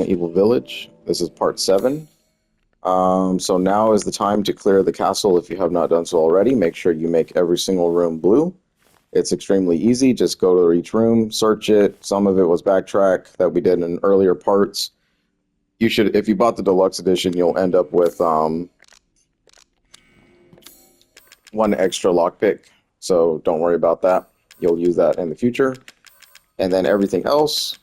Resident Evil Village. This is part 7. So now is the time to clear the castle if you have not done so already. Make sure you make every single room blue. It's extremely easy. Just go to each room, search it. Some of it was backtrack that we did in earlier parts. You should, if you bought the deluxe edition, you'll end up with one extra lockpick. So don't worry about that. You'll use that in the future. And then everything else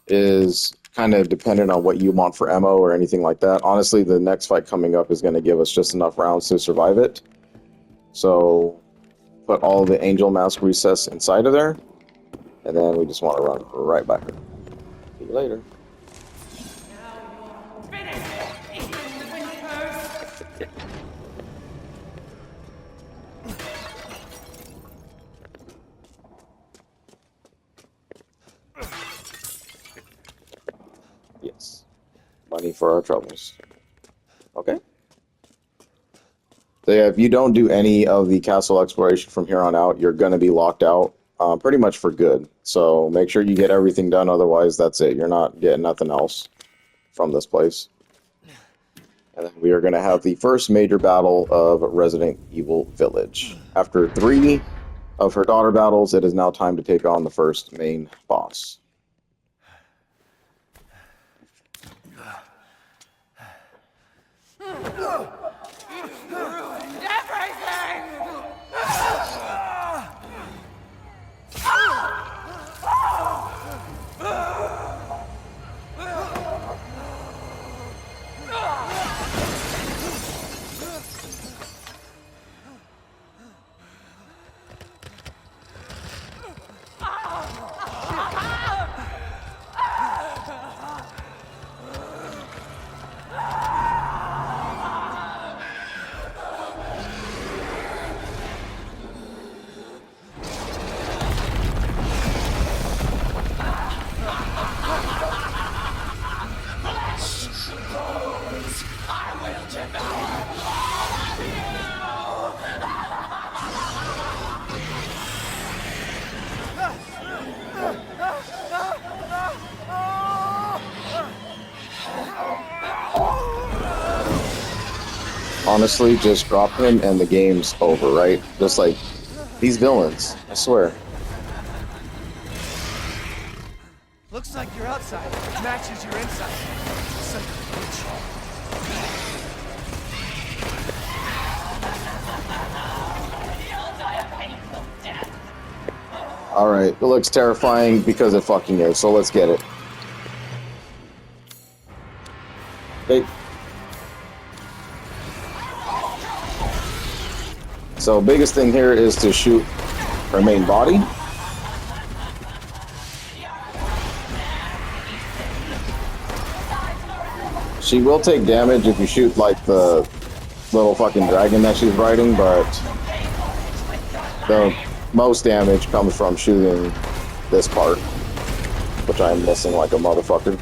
is kind of dependent on what you want for ammo or anything like that. Honestly, the next fight coming up is going to give us just enough rounds to survive it. So put all the angel mask recess inside of there, and then we just want to run right back. See you later. Yes. Money for our troubles. Okay. So yeah, if you don't do any of the castle exploration from here on out, you're going to be locked out pretty much for good. So make sure you get everything done, otherwise that's it. You're not getting nothing else from this place. And then we are going to have the first major battle of Resident Evil Village. After 3 of her daughter battles, it is now time to take on the first main boss. Honestly, just drop him and the game's over, right? Just like these villains, I swear. Looks like your outside matches your inside. Son of a bitch. You'll die a painful death. Alright, it looks terrifying because it fucking is, so let's get it. Okay. So biggest thing here is to shoot her main body. She will take damage if you shoot like the little fucking dragon that she's riding, but the most damage comes from shooting this part, which I'm missing like a motherfucker.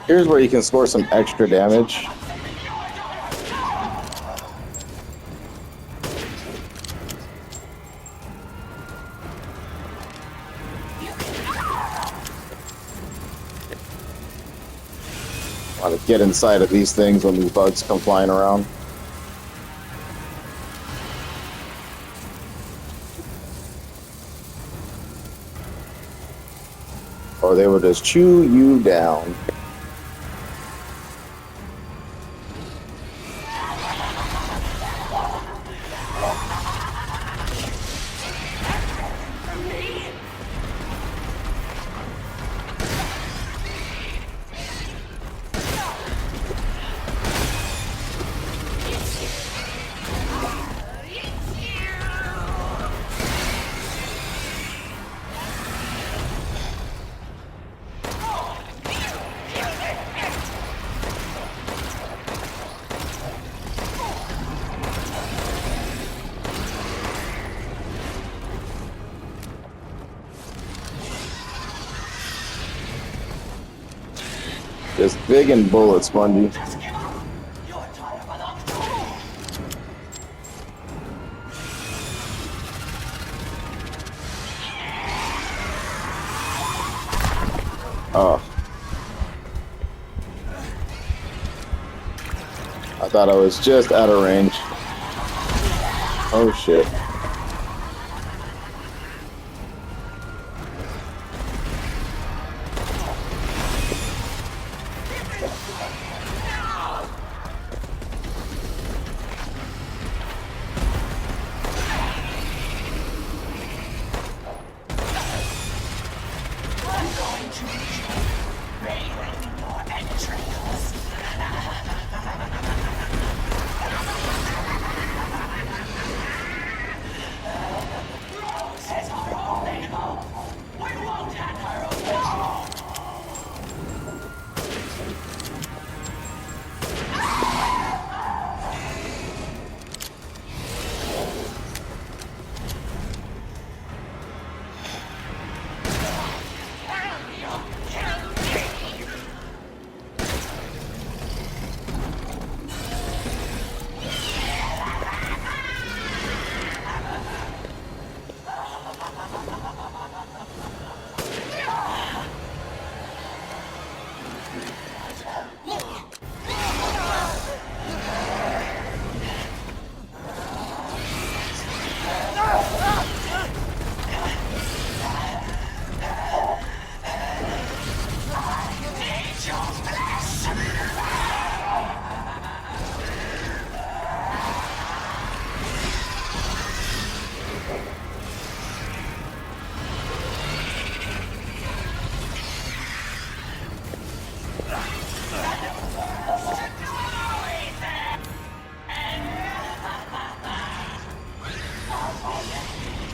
Here's where you can score some extra damage. Want to get inside of these things when these bugs come flying around. Or they will just chew you down. Just big and bullet spongy. Just give up. Your time belongs to me. Oh. I thought I was just out of range. Oh shit. I'm going to enjoy bathing in your entrails. Roses are only hope. We won't have her alone.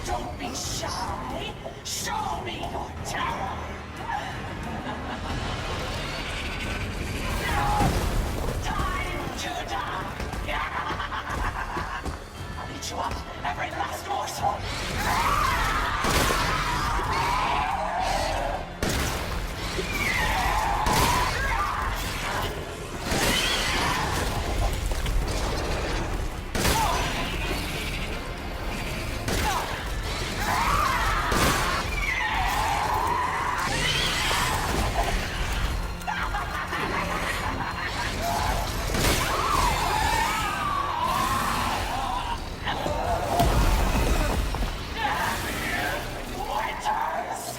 Don't be shy. Show me your terror. Time to die. I'll eat you up, every last morsel. Winters.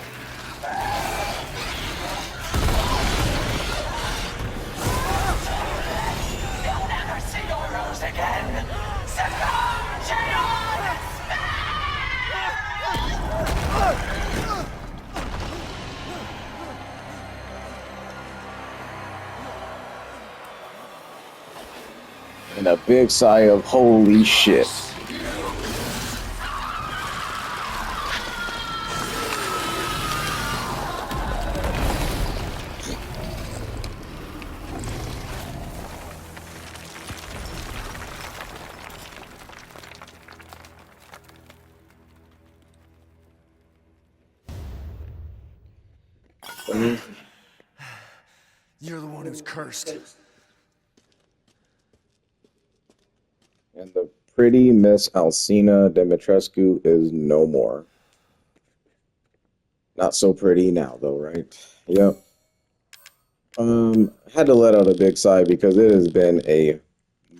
You'll never see your rose again. Succumb to your And a big sigh of holy shit. You're the one who's cursed. And the pretty Miss Alcina Dimitrescu is no more. Not so pretty now, though, right? Yep. Had to let out a big sigh because it has been a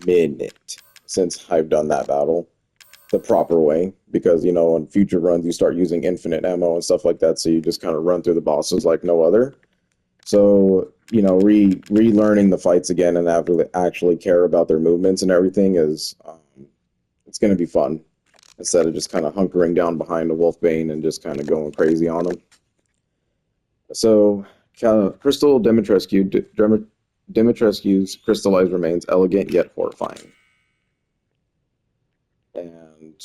minute since I've done that battle the proper way. Because, you know, on future runs, you start using infinite ammo and stuff like that, so you just kind of run through the bosses like no other. So, you know, relearning the fights again and actually care about their movements and everything is, it's going to be fun. Instead of just kind of hunkering down behind a Wolfbane and just kind of going crazy on them. So, Crystal Dimitrescu's crystallized remains elegant yet horrifying. And,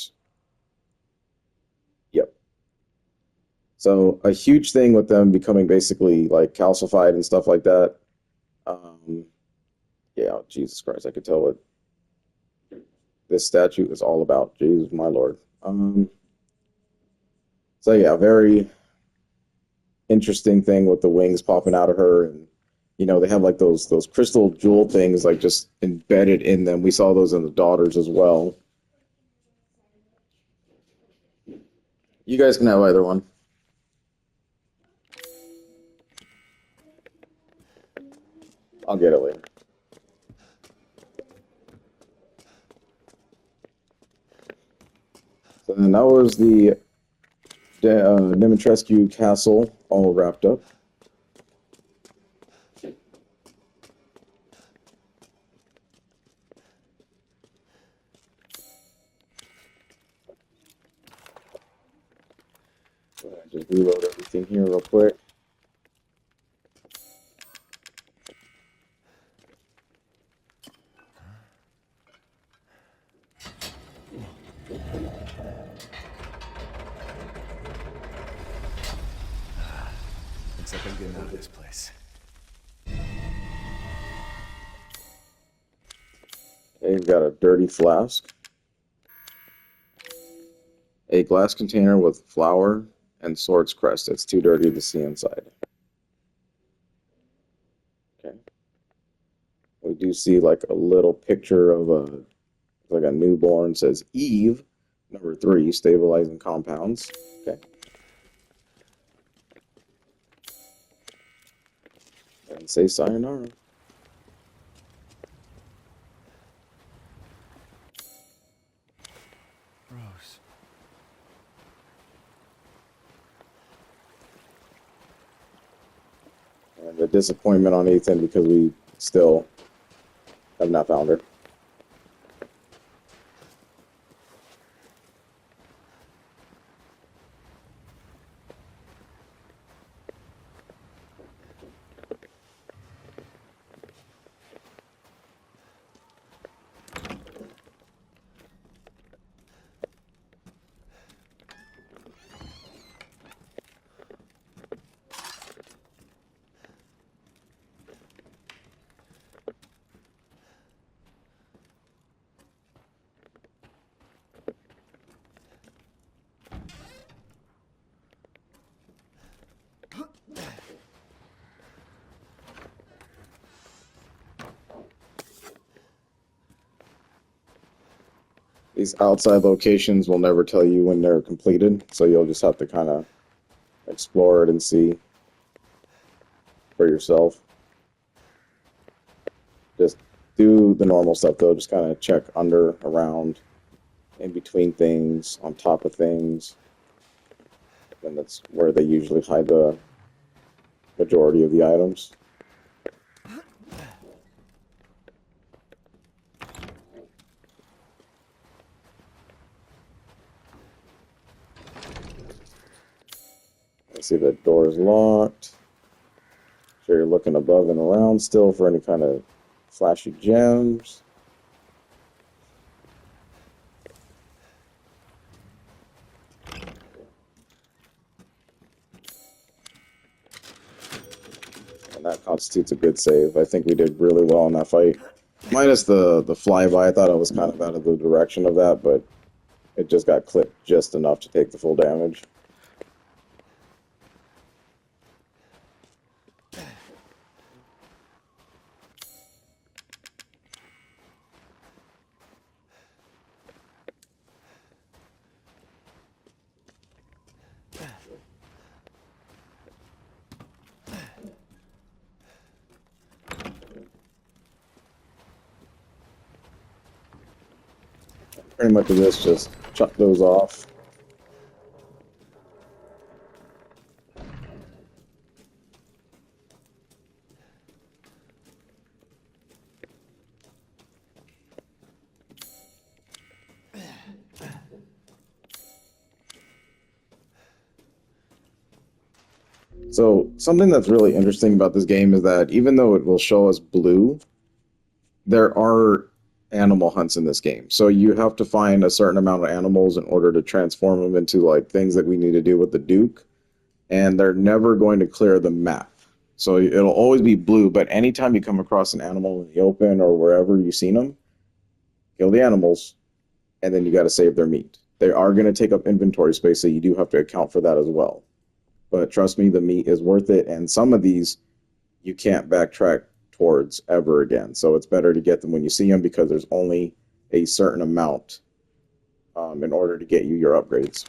yep. So, a huge thing with them becoming basically like calcified and stuff like that. Yeah, Jesus Christ, I could tell what this statue is all about. Jesus, my Lord. So yeah, very interesting thing with the wings popping out of her, and they have like those crystal jewel things like just embedded in them. We saw those in the daughters as well. You guys can have either one. I'll get it later. So then that was the Dimitrescu castle all wrapped up. Just reload everything here real quick. Looks like I'm getting out of this place. Okay, we've got a dirty flask, a glass container with flour and sword's crest. It's too dirty to see inside. Okay. We do see like a little picture of a newborn. It says Eve, number 3, stabilizing compounds. Okay. And say sayonara. Rose. And the disappointment on Ethan because we still have not found her. These outside locations will never tell you when they're completed, so you'll just have to kind of explore it and see for yourself. Just do the normal stuff though, just kind of check under, around, in between things, on top of things. And that's where they usually hide the majority of the items. I see the door is locked. So you're looking above and around still for any kind of flashy gems. And that constitutes a good save. I think we did really well in that fight. Minus the flyby, I thought I was kind of out of the direction of that, but it just got clipped just enough to take the full damage. Pretty much of this, just chuck those off. So something that's really interesting about this game is that even though it will show us blue, there are animal hunts in this game. So you have to find a certain amount of animals in order to transform them into like things that we need to do with the Duke. And they're never going to clear the map. So it'll always be blue, but anytime you come across an animal in the open or wherever you've seen them, kill the animals, and then you got to save their meat. They are going to take up inventory space, so you do have to account for that as well. But trust me, the meat is worth it, and some of these you can't backtrack towards ever again. So it's better to get them when you see them because there's only a certain amount in order to get you your upgrades.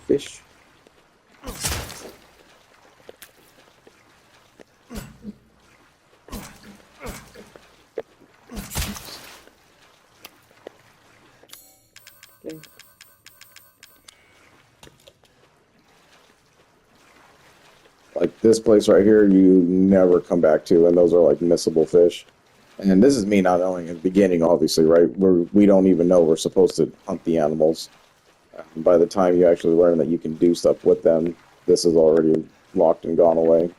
Fish. Okay. Like this place right here, you never come back to, and those are like missable fish. And this is me not knowing in the beginning, obviously, right? We don't even know we're supposed to hunt the animals. By the time you actually learn that you can do stuff with them, this is already locked and gone away.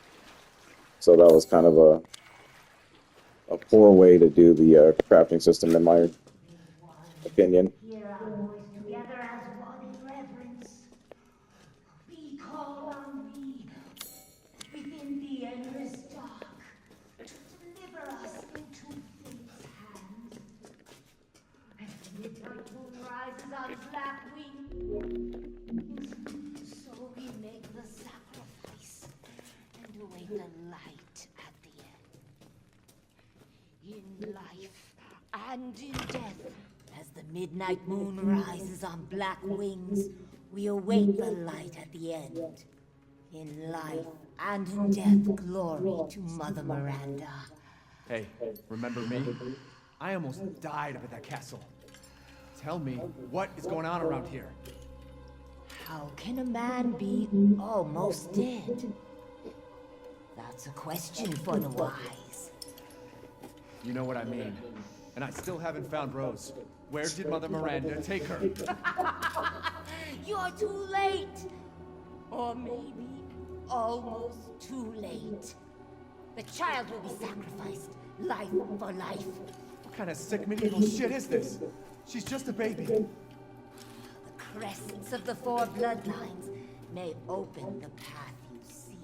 So that was kind of a poor way to do the crafting system, in my opinion. Hear our voice together as one in reverence. Be called on thee within the endless dark to deliver us into fate's hands. As the midnight moon rises on black wings, so we make the sacrifice and await the light at the end. In life and in death, as the midnight moon rises on black wings, we await the light at the end. In life and in death, glory to Mother Miranda. Hey, remember me? I almost died up at that castle. Tell me, what is going on around here? How can a man be almost dead? That's a question for the wise. You know what I mean. And I still haven't found Rose. Where did Mother Miranda take her? You're too late! Or maybe almost too late. The child will be sacrificed, life for life. What kind of sick medieval shit is this? She's just a baby. The crests of the four bloodlines may open the path you seek.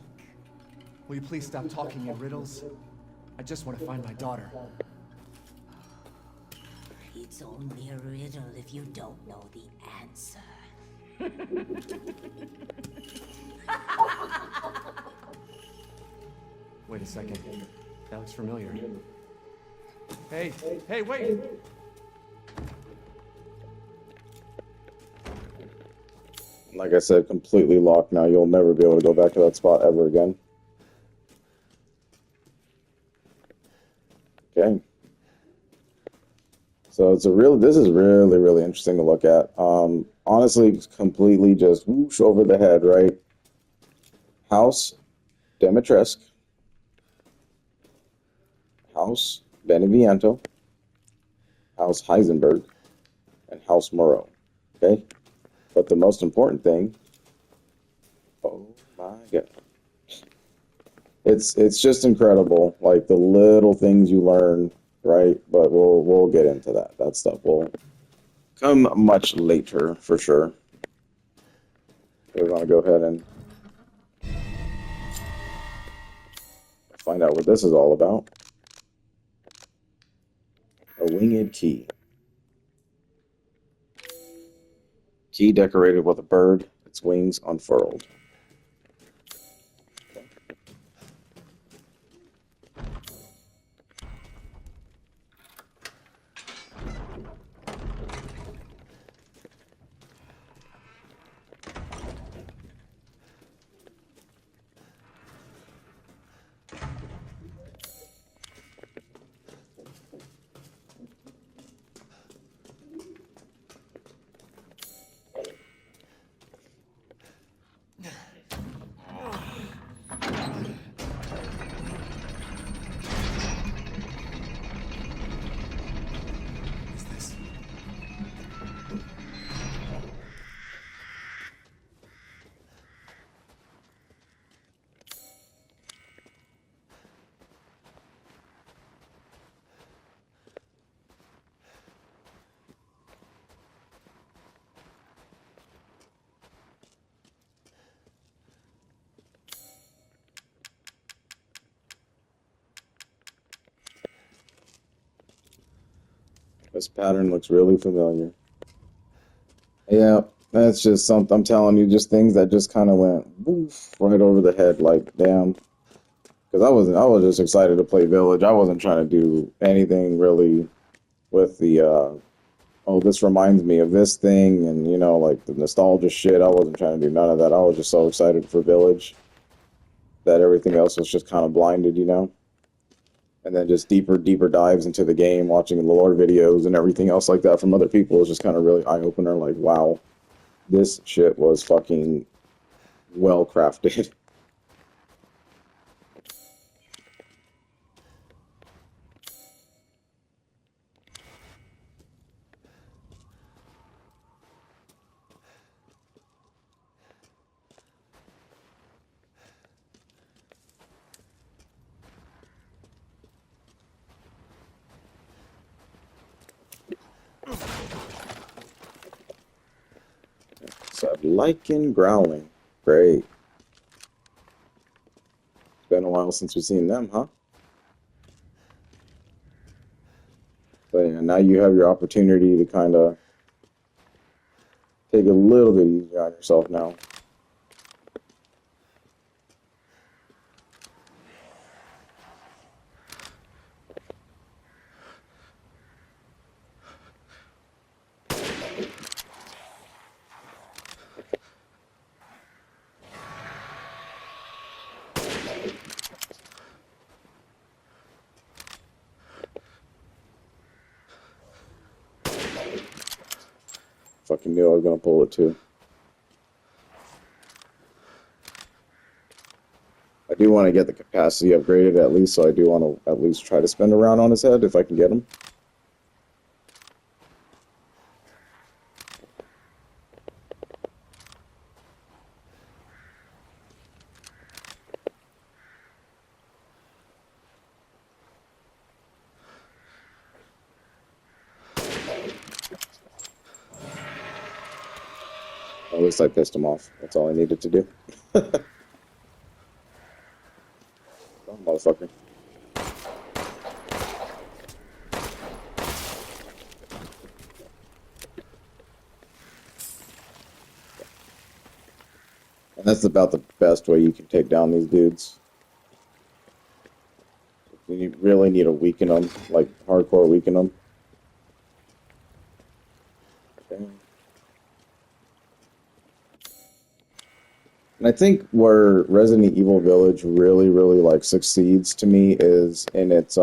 Will you please stop talking in riddles? I just want to find my daughter. It's only a riddle if you don't know the answer. Wait a second. That looks familiar. Hey, hey, wait! Like I said, completely locked now. You'll never be able to go back to that spot ever again. Okay. So this is really, really interesting to look at. Honestly, completely just whoosh over the head, right? House Dimitrescu, House Beneviento, House Heisenberg, and House Moreau. Okay? But the most important thing, oh my God. It's just incredible, like the little things you learn, right? But we'll get into that. That stuff will come much later for sure. We're gonna go ahead and find out what this is all about. A winged key. Key decorated with a bird, its wings unfurled. This pattern looks really familiar. Yeah, that's just something. I'm telling you, just things that just kind of went woof, right over the head. Like, damn. Because I was just excited to play Village. I wasn't trying to do anything really with the, oh, this reminds me of this thing, and like the nostalgia shit. I wasn't trying to do none of that. I was just so excited for Village that everything else was just kind of blinded. And then just deeper dives into the game, watching the lore videos and everything else like that from other people is just kind of really eye opener. Like, wow, this shit was fucking well crafted. So lichen growling, great. It's been a while since we've seen them, huh? But yeah, now you have your opportunity to kind of take a little bit easier on yourself now. Fucking knew I was gonna pull it too. I do want to get the capacity upgraded at least, so I do want to at least try to spin around on his head if I can get him. At least I pissed him off. That's all I needed to do. Oh, motherfucker. And that's about the best way you can take down these dudes. You really need to weaken them, like hardcore weaken them. Okay. And I think where Resident Evil Village really like succeeds to me is in its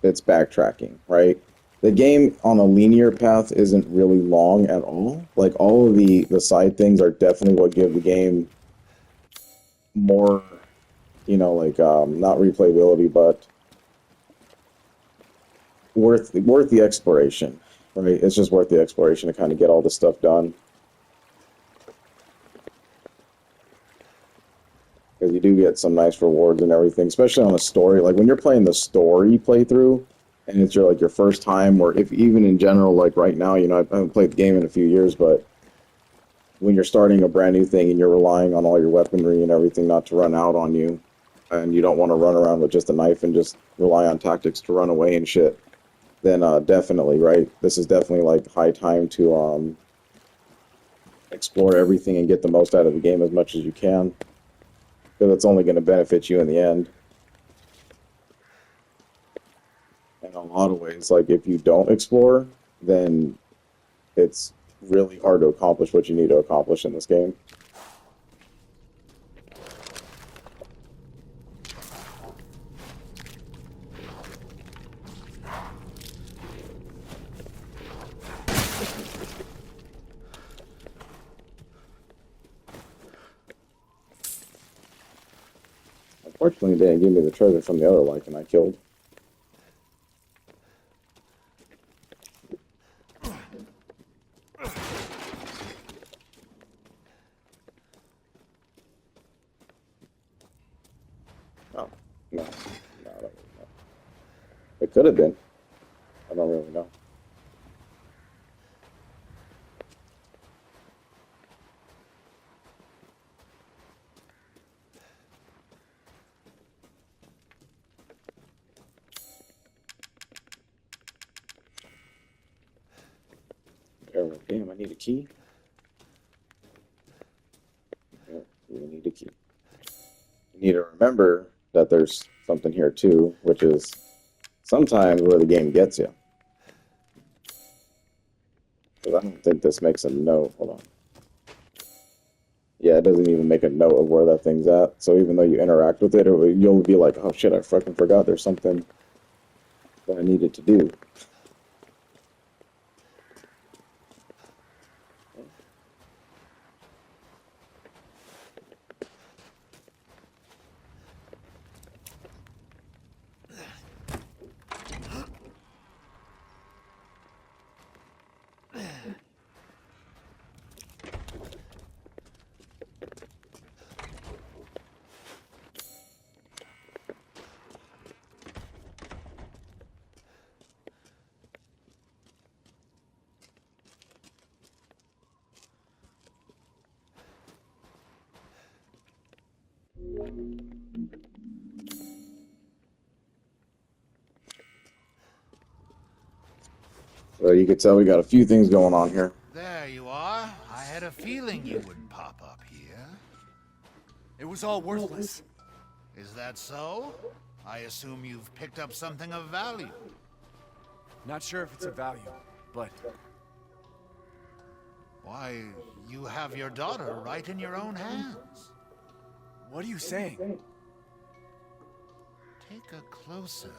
backtracking, right? The game on a linear path isn't really long at all. Like all of the side things are definitely what give the game more, like not replayability, but worth the exploration, right? It's just worth the exploration to kind of get all this stuff done. Because you do get some nice rewards and everything, especially on a story. Like when you're playing the story playthrough, and it's your first time, or if even in general, like right now, I haven't played the game in a few years, but when you're starting a brand new thing and you're relying on all your weaponry and everything not to run out on you, and you don't want to run around with just a knife and just rely on tactics to run away and shit, then definitely, right? This is definitely like high time to explore everything and get the most out of the game as much as you can, because it's only going to benefit you in the end. In a lot of ways, like if you don't explore, then it's really hard to accomplish what you need to accomplish in this game. Unfortunately, they didn't give me the treasure from the other lichen I killed. Oh, no, I don't really know. It could have been. I don't really know. Oh, damn, I need a key. Yeah, we need a key. You need to remember that there's something here too, which is sometimes where the game gets you. Because I don't think this makes a note. Hold on. Yeah, it doesn't even make a note of where that thing's at. So even though you interact with it, you'll be like, oh shit, I fucking forgot there's something that I needed to do. So you could tell we got a few things going on here. There you are. I had a feeling you would pop up here. It was all worthless. Is that so? I assume you've picked up something of value. Not sure if it's of value, but Why, you have your daughter right in your own hands. what are you saying? Take a closer look.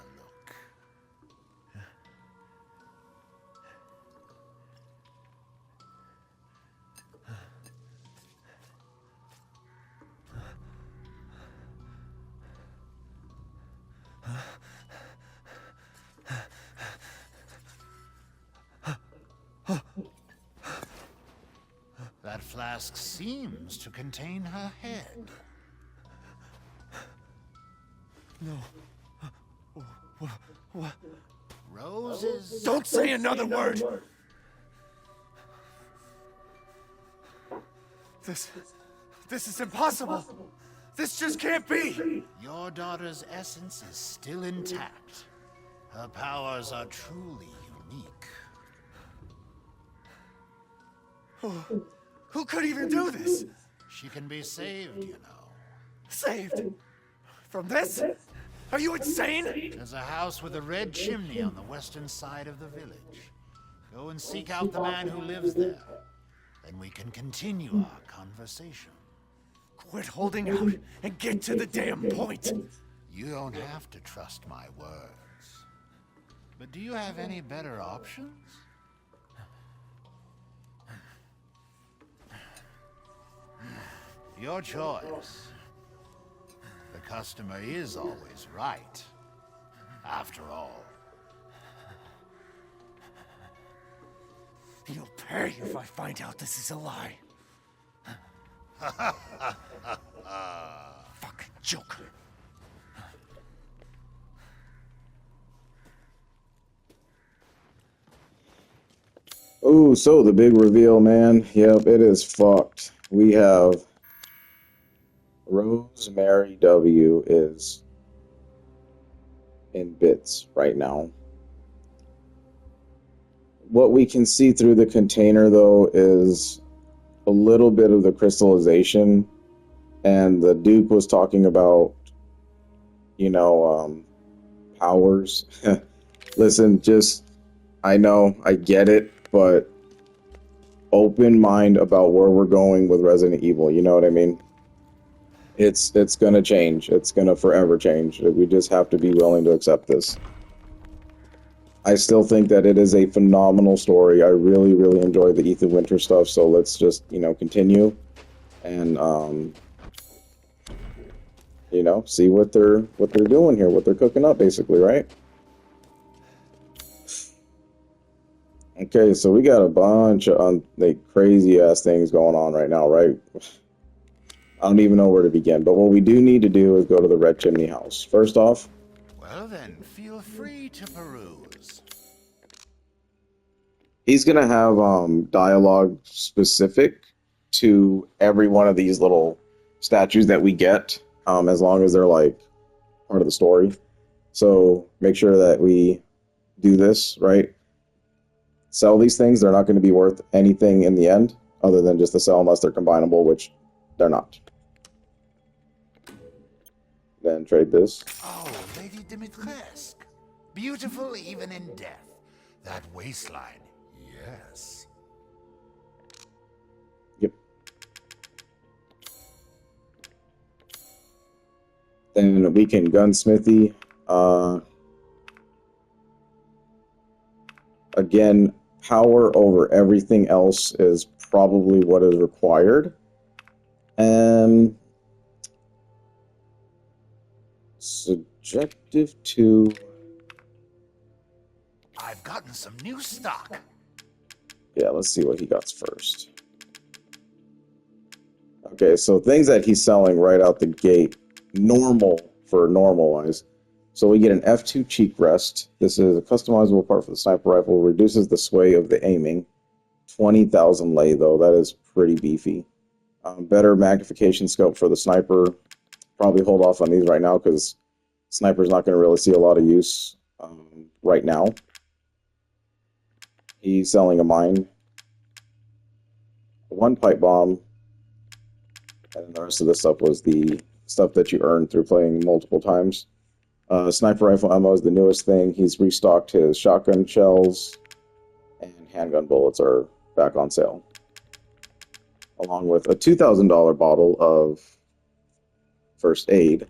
That flask seems to contain her head. No. What? Roses. Don't say another word! This is impossible! This just can't be! Your daughter's essence is still intact. Her powers are truly unique. Who could even do this? She can be saved, you know. Saved? From this? Are you insane? There's a house with a red chimney on the western side of the village. Go and seek out the man who lives there. Then we can continue our conversation. Quit holding out and get to the damn point! You don't have to trust my words. But do you have any better options? Your choice. The customer is always right. After all. You'll pay if I find out this is a lie. Fucking joker. Oh, so the big reveal, man. Yep, it is fucked. We have Rosemary W is in bits right now. What we can see through the container, though, is a little bit of the crystallization. And the Duke was talking about, powers. Listen, I know, I get it, but open mind about where we're going with Resident Evil, you know what I mean? It's gonna change. It's gonna forever change. We just have to be willing to accept this. I still think that it is a phenomenal story. I really, really enjoy the Ethan Winter stuff, so let's just, continue and see what they're doing here, what they're cooking up basically, right? Okay, so we got a bunch of crazy ass things going on right now, right? I don't even know where to begin, but what we do need to do is go to the Red Chimney House. First off, Well then, feel free to peruse. he's gonna have dialogue specific to every one of these little statues that we get, as long as they're like part of the story. So make sure that we do this right. sell these things, they're not going to be worth anything in the end, other than just to sell unless they're combinable, which they're not. Then trade this. Oh, Lady Dimitrescu. Beautiful even in death. That waistline, yes. Yep. Then we can gunsmithy. Again, power over everything else is probably what is required. And subjective to... I've gotten some new stock. Yeah, let's see what he got first. Okay, so things that he's selling right out the gate, normal for normal-wise. So we get an F2 cheek rest. This is a customizable part for the sniper rifle. Reduces the sway of the aiming. 20,000 lay, though. That is pretty beefy. Better magnification scope for the sniper. Probably hold off on these right now because sniper's not going to really see a lot of use right now. He's selling a mine. One pipe bomb. And then the rest of this stuff was the stuff that you earned through playing multiple times. Sniper rifle ammo is the newest thing. He's restocked his shotgun shells, and handgun bullets are back on sale. Along with a $2,000 bottle of first aid,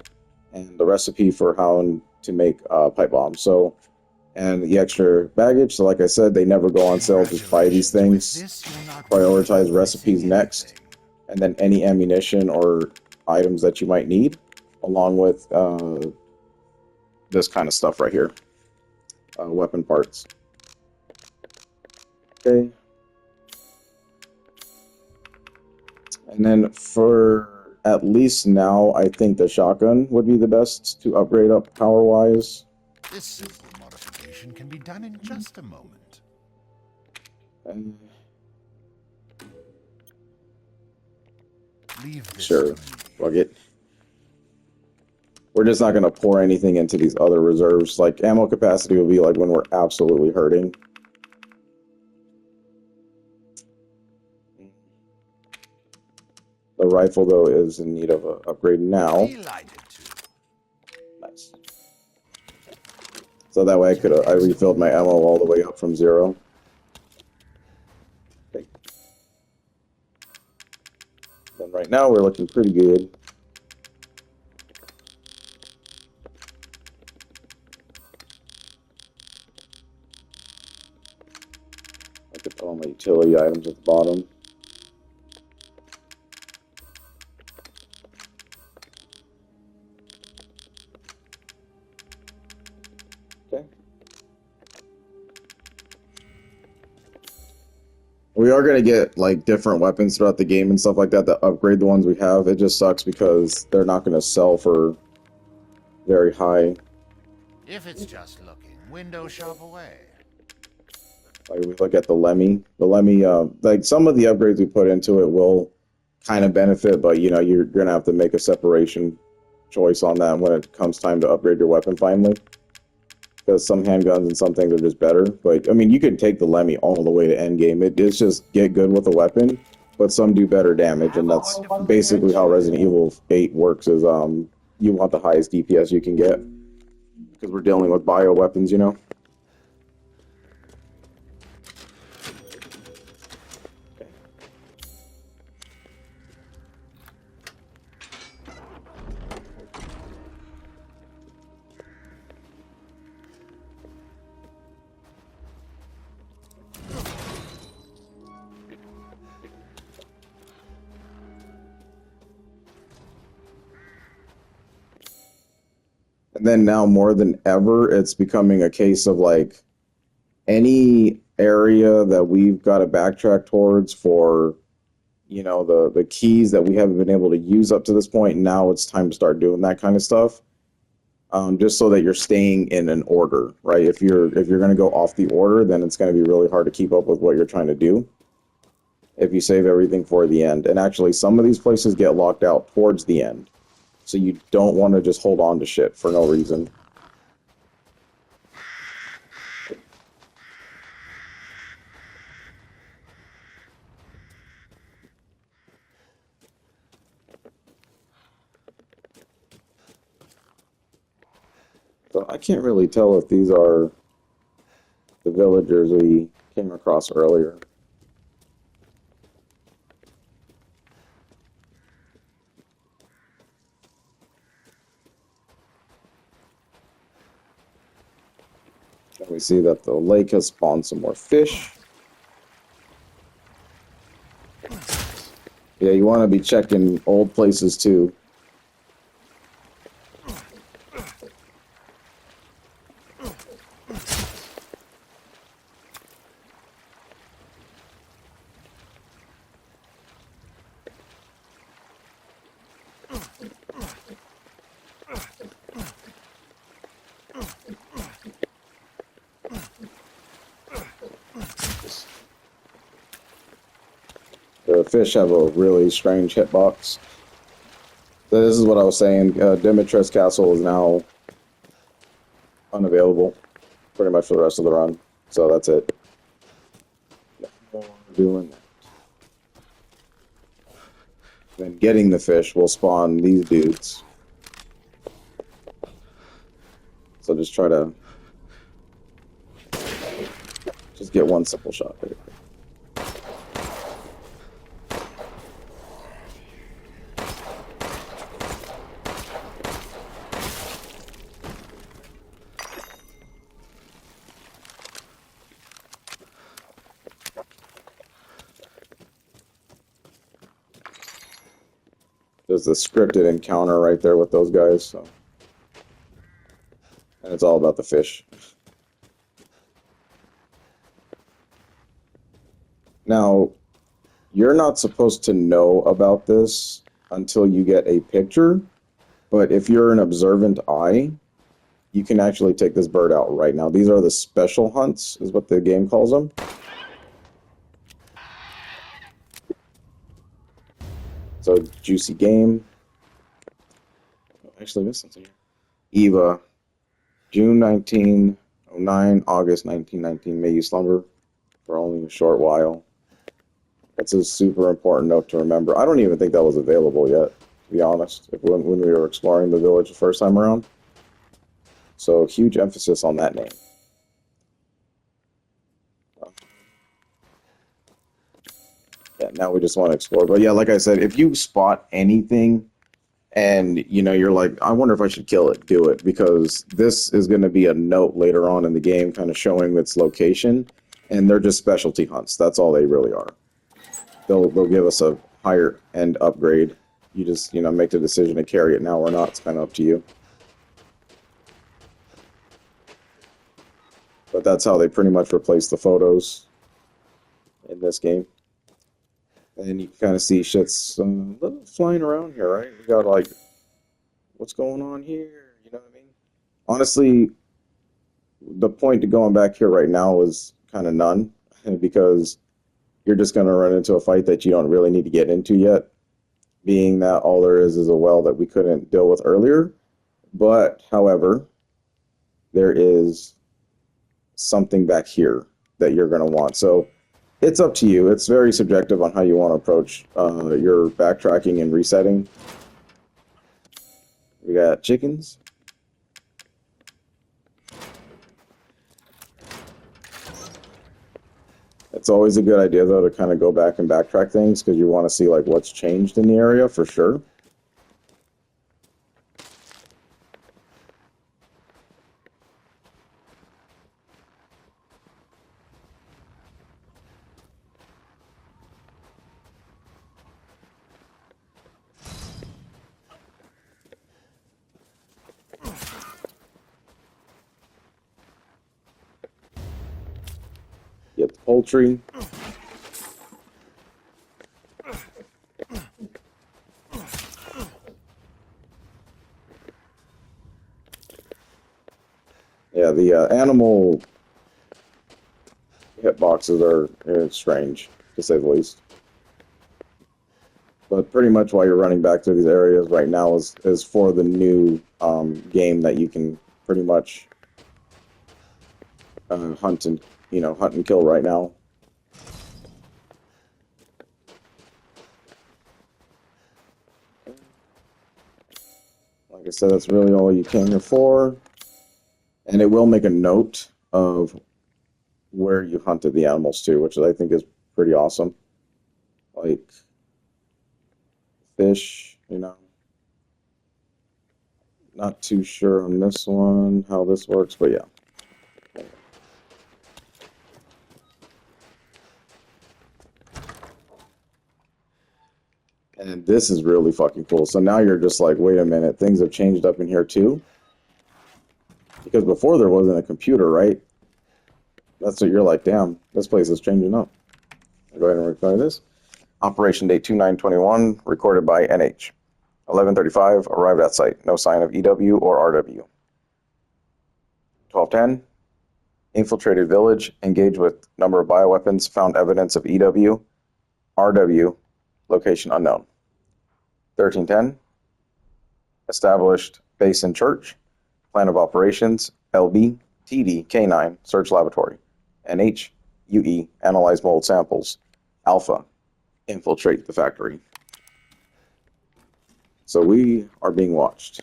and the recipe for how to make pipe bombs. So, and the extra baggage. So like I said, they never go on sale. Just buy these things. Prioritize recipes next, and then any ammunition or items that you might need, along with this kind of stuff right here. Weapon parts. Okay. And then for at least now, I think the shotgun would be the best to upgrade up power-wise. This simple modification can be done in just a moment. And Leave this sure, to me. plug it. We're just not going to pour anything into these other reserves. Like, ammo capacity will be like when we're absolutely hurting. The rifle, though, is in need of an upgrade now. Delighted to. Nice. So that way I refilled my ammo all the way up from 0. Okay. Then right now we're looking pretty good. I could put all my utility items at the bottom. Okay. We are going to get like different weapons throughout the game and stuff like that that upgrade the ones we have. It just sucks because they're not going to sell for very high. If it's just looking, window shop away. Like we look at the Lemmy. The Lemmy, like some of the upgrades we put into it will kind of benefit, but you know, you're going to have to make a separation choice on that when it comes time to upgrade your weapon finally. Because some handguns and some things are just better. But, I mean, you can take the Lemmy all the way to endgame. It's just get good with a weapon, but some do better damage, and that's basically how Resident Evil 8 works, is you want the highest DPS you can get. Because we're dealing with bio weapons, you know? And then now more than ever, it's becoming a case of like any area that we've got to backtrack towards for, you know, the keys that we haven't been able to use up to this point. Now it's time to start doing that kind of stuff, just so that you're staying in an order, right? If you're going to go off the order, then it's going to be really hard to keep up with what you're trying to do if you save everything for the end. And actually, some of these places get locked out towards the end. So you don't want to just hold on to shit for no reason. So I can't really tell if these are the villagers we came across earlier. And we see that the lake has spawned some more fish. Yeah, you want to be checking old places too. The fish have a really strange hitbox. So this is what I was saying. Dimitrescu Castle is now unavailable pretty much for the rest of the run. So that's it. No more doing that. Then getting the fish will spawn these dudes. So just try to just get one simple shot there. There's the scripted encounter right there with those guys. So. And it's all about the fish. Now, you're not supposed to know about this until you get a picture, but if you're an observant eye, you can actually take this bird out right now. These are the special hunts, is what the game calls them. So, juicy game. Actually, this one's here. Eva, June 1909, August 1919. May you slumber for only a short while. That's a super important note to remember. I don't even think that was available yet, to be honest, when we were exploring the village the first time around. So, huge emphasis on that name. Yeah, now we just want to explore. But yeah, like I said, if you spot anything and, you know, you're like, I wonder if I should kill it, do it. Because this is going to be a note later on in the game kind of showing its location. And they're just specialty hunts. That's all they really are. They'll give us a higher end upgrade. You just, you know, make the decision to carry it now or not. It's kind of up to you. But that's how they pretty much replace the photos in this game. And you can kind of see shit's flying around here, right? We got like, what's going on here? You know what I mean? Honestly, the point to going back here right now is kind of none, because you're just going to run into a fight that you don't really need to get into yet, being that all there is a well that we couldn't deal with earlier. But, however, there is something back here that you're going to want. So, it's up to you. It's very subjective on how you want to approach your backtracking and resetting. We got chickens. It's always a good idea, though, to kind of go back and backtrack things, because you want to see like what's changed in the area for sure. Get the poultry. Yeah, the animal hitboxes are strange, to say the least. But pretty much why you're running back to these areas right now is for the new game that you can pretty much hunt and kill right now. Like I said, that's really all you came here for. And it will make a note of where you hunted the animals too, which I think is pretty awesome. Like fish, you know. Not too sure on this one how this works, but yeah. And this is really fucking cool. So now you're just like, wait a minute, things have changed up in here too? Because before there wasn't a computer, right? That's what you're like, damn, this place is changing up. I'll go ahead and record this. Operation date 2921, recorded by NH. 11:35, arrived at site. No sign of EW or RW. 12:10, infiltrated village, engaged with number of bioweapons, found evidence of EW, RW, location unknown. 13:10, established base in church, plan of operations, LB, TD, K9, search laboratory, NH, UE, analyze mold samples, Alpha, infiltrate the factory. So we are being watched.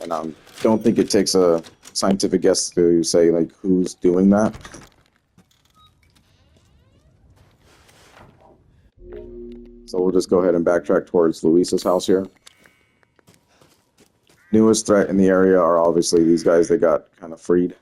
And I don't think it takes a scientific guess to say, like, who's doing that. So we'll just go ahead and backtrack towards Luisa's house here. Newest threat in the area are obviously these guys that got kind of freed.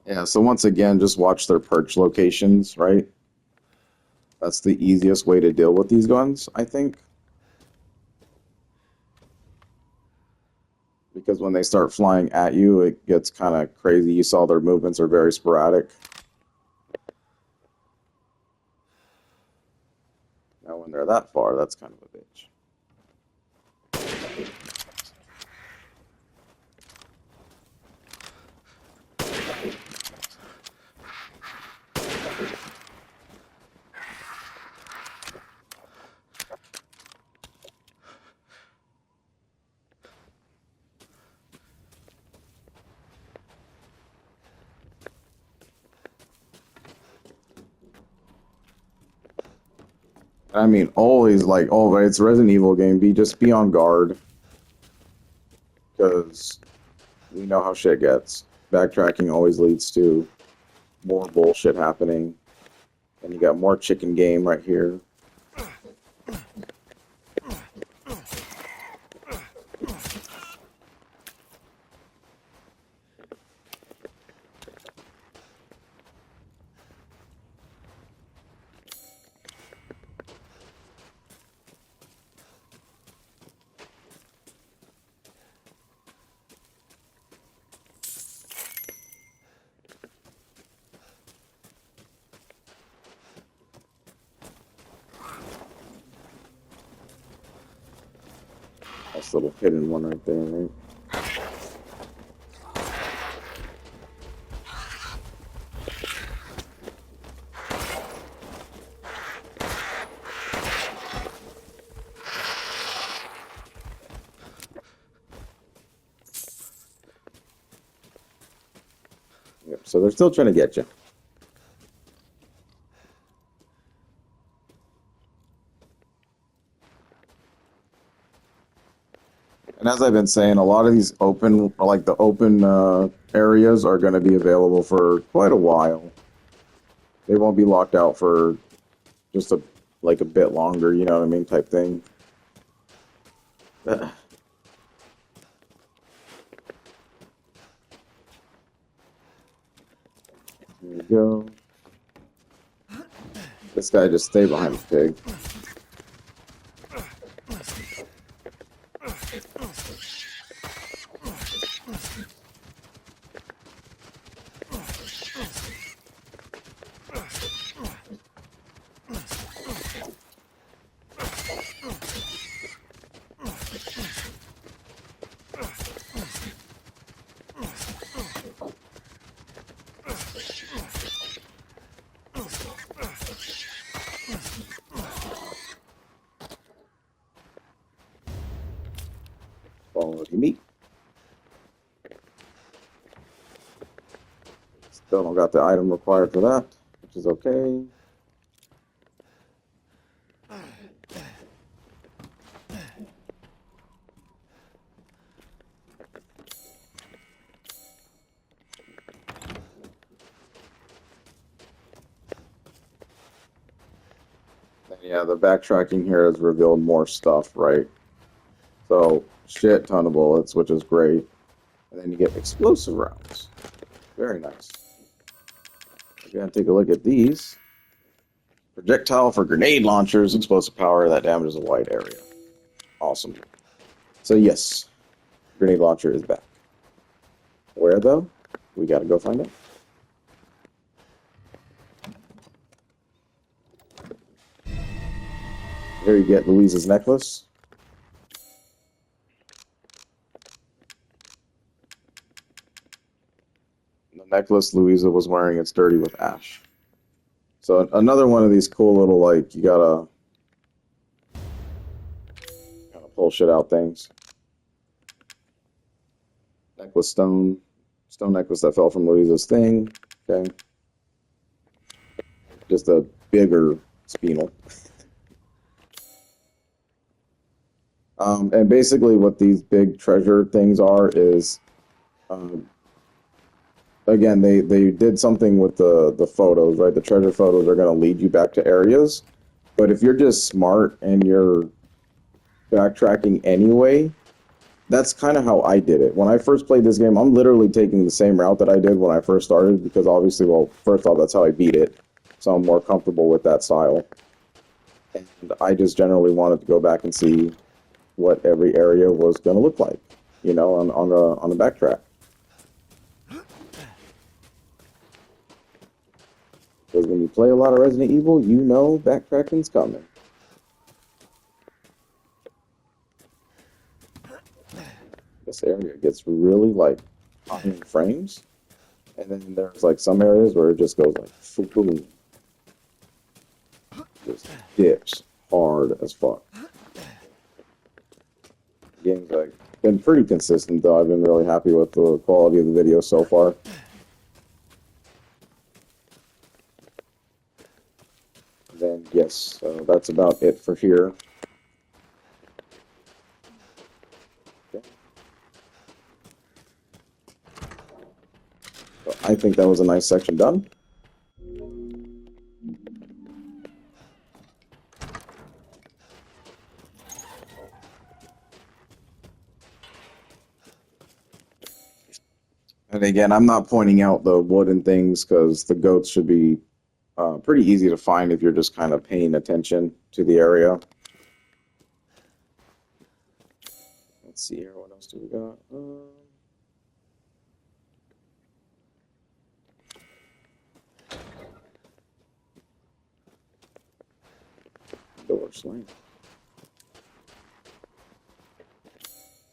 Yeah, so once again, just watch their perch locations, right? That's the easiest way to deal with these guns, I think. Because when they start flying at you, it gets kind of crazy. You saw their movements are very sporadic. Now when they're that far, that's kind of a bitch. I mean, always like, oh, it's a Resident Evil game. Just be on guard, because we know how shit gets. Backtracking always leads to more bullshit happening, and you got more chicken game right here. Nice little hidden one right there, right? Yep, so they're still trying to get you. And as I've been saying, a lot of these open, like the open areas are going to be available for quite a while. They won't be locked out for just a bit longer, you know what I mean, type thing. There we go. This guy just stayed behind the pig. Still don't got the item required for that, which is okay. Yeah, the backtracking here has revealed more stuff, right? So, shit ton of bullets, which is great. And then you get explosive rounds. Very nice. Again, take a look at these. Projectile for grenade launchers, explosive power that damages a wide area. Awesome. So yes, grenade launcher is back. Where though? We gotta go find out. Here you get Louise's necklace. The necklace Louisa was wearing, it's dirty with ash. So another one of these cool little, like, you gotta kind of pull shit out things. Necklace stone necklace that fell from Louisa's thing. Okay. Just a bigger spinel. And basically what these big treasure things are is, again, they did something with the photos, right? The treasure photos are going to lead you back to areas. But if you're just smart and you're backtracking anyway, that's kind of how I did it. When I first played this game, I'm literally taking the same route that I did when I first started because obviously, well, first off, that's how I beat it. So I'm more comfortable with that style. And I just generally wanted to go back and see what every area was going to look like, you know, on the backtrack. Because when you play a lot of Resident Evil, you know backtracking's coming. This area gets really, like, high in frames. And then there's, like, some areas where it just goes, like, boom. Just dips hard as fuck. The game's, like, been pretty consistent, though. I've been really happy with the quality of the video so far. Then, yes, that's about it for here. Okay. So I think that was a nice section done. And again, I'm not pointing out the wooden things because the goats should be pretty easy to find if you're just kind of paying attention to the area. Let's see here. What else do we got? Door slam.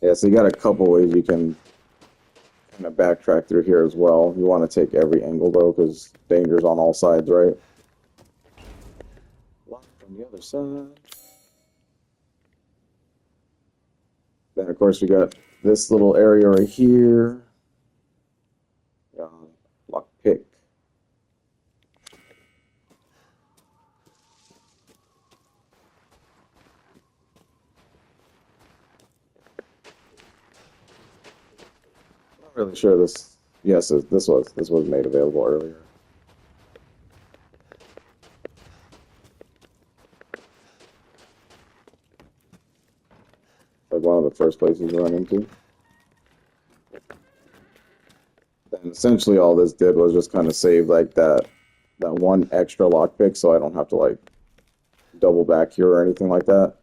Yeah, so you got a couple ways you can kind of backtrack through here as well. You want to take every angle though, because danger's on all sides, right? Lock on the other side. Then of course we got this little area right here. Lock pick. Really sure this. Yes, this was made available earlier. Like one of the first places you run into. And essentially, all this did was just kind of save like that one extra lockpick, so I don't have to like double back here or anything like that.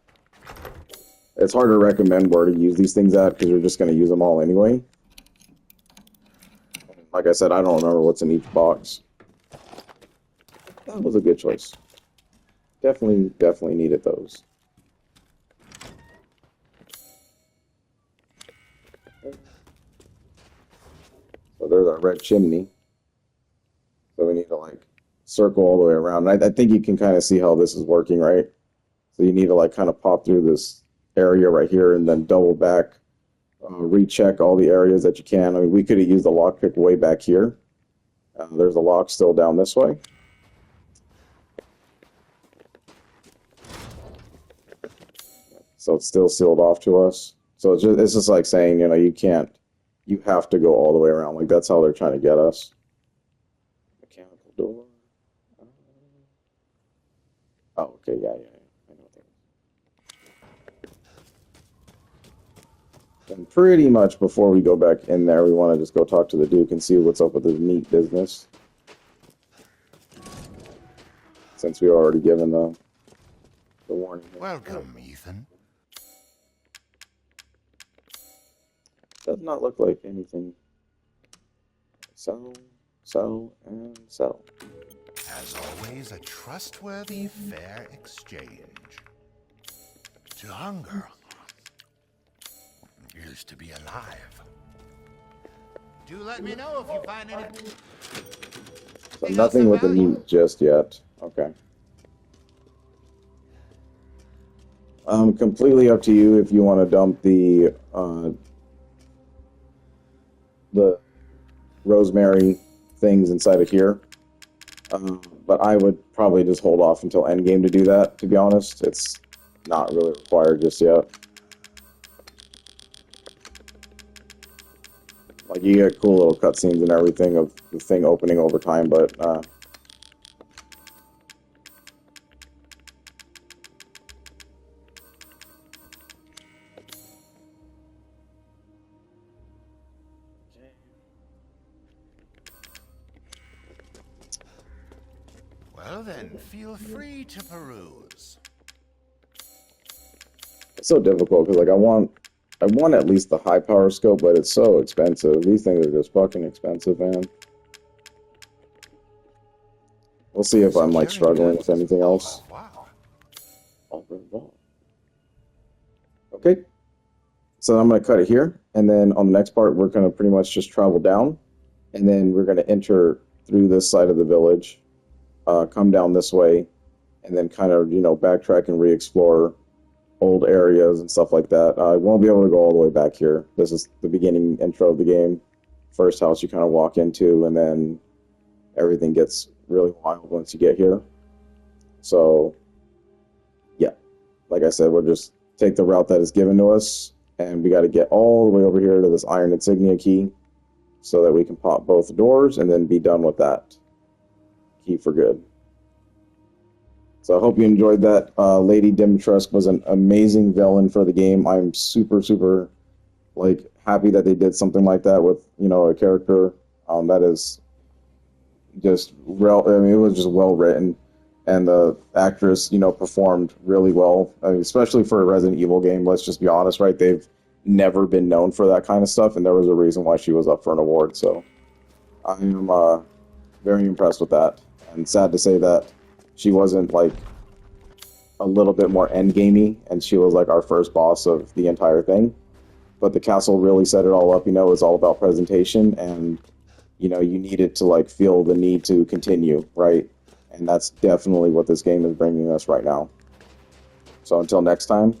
It's hard to recommend where to use these things at because you're just going to use them all anyway. Like I said, I don't remember what's in each box. That was a good choice. Definitely needed those. So there's our red chimney. So we need to like circle all the way around. And I think you can kind of see how this is working, right? So you need to like kind of pop through this area right here and then double back. Recheck all the areas that you can. I mean, we could have used the lockpick way back here There's a lock still down this way. So it's still sealed off to us. So it's just like saying, you know, you have to go all the way around. Like, that's how they're trying to get us. Mechanical door. Oh, okay, yeah. I know what that is. And pretty much before we go back in there, we want to just go talk to the Duke and see what's up with his meat business. Since we already given the warning. Welcome, Ethan. Does not look like anything. Sell, and sell. As always, a trustworthy, fair exchange. To hunger is to be alive. Do let me know if you find any. So nothing with the meat just yet. Okay. Completely up to you if you want to dump the rosemary things inside of here. But I would probably just hold off until endgame to do that, to be honest. It's not really required just yet. Like, you get cool little cutscenes and everything of the thing opening over time, but Well then, feel free to peruse. it's so difficult because, like, I want at least the high power scope, but it's so expensive. These things are just fucking expensive, man. We'll see if I'm like struggling with anything else. Wow. Okay. So I'm gonna cut it here, and then on the next part we're gonna pretty much just travel down, and then we're gonna enter through this side of the village, come down this way, and then kind of, you know, backtrack and re-explore old areas and stuff like that. I won't be able to go all the way back here. This is the beginning intro of the game. First house you kind of walk into, and then everything gets really wild once you get here. So, yeah, like I said, we'll just take the route that is given to us, and we got to get all the way over here to this iron insignia key so that we can pop both doors and then be done with that key for good. So I hope you enjoyed that. Lady Dimitrescu was an amazing villain for the game. I'm super, super, like, happy that they did something like that with, you know, a character that is just real. I mean, it was just well written, and the actress, you know, performed really well. I mean, especially for a Resident Evil game. Let's just be honest, right? They've never been known for that kind of stuff, and there was a reason why she was up for an award. So I am very impressed with that, and sad to say that she wasn't like a little bit more endgamey, and she was like our first boss of the entire thing. But the castle really set it all up. You know, it's all about presentation, and you know, you needed to like feel the need to continue, right? And that's definitely what this game is bringing us right now. So until next time,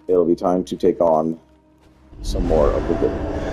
it'll be time to take on some more of the good.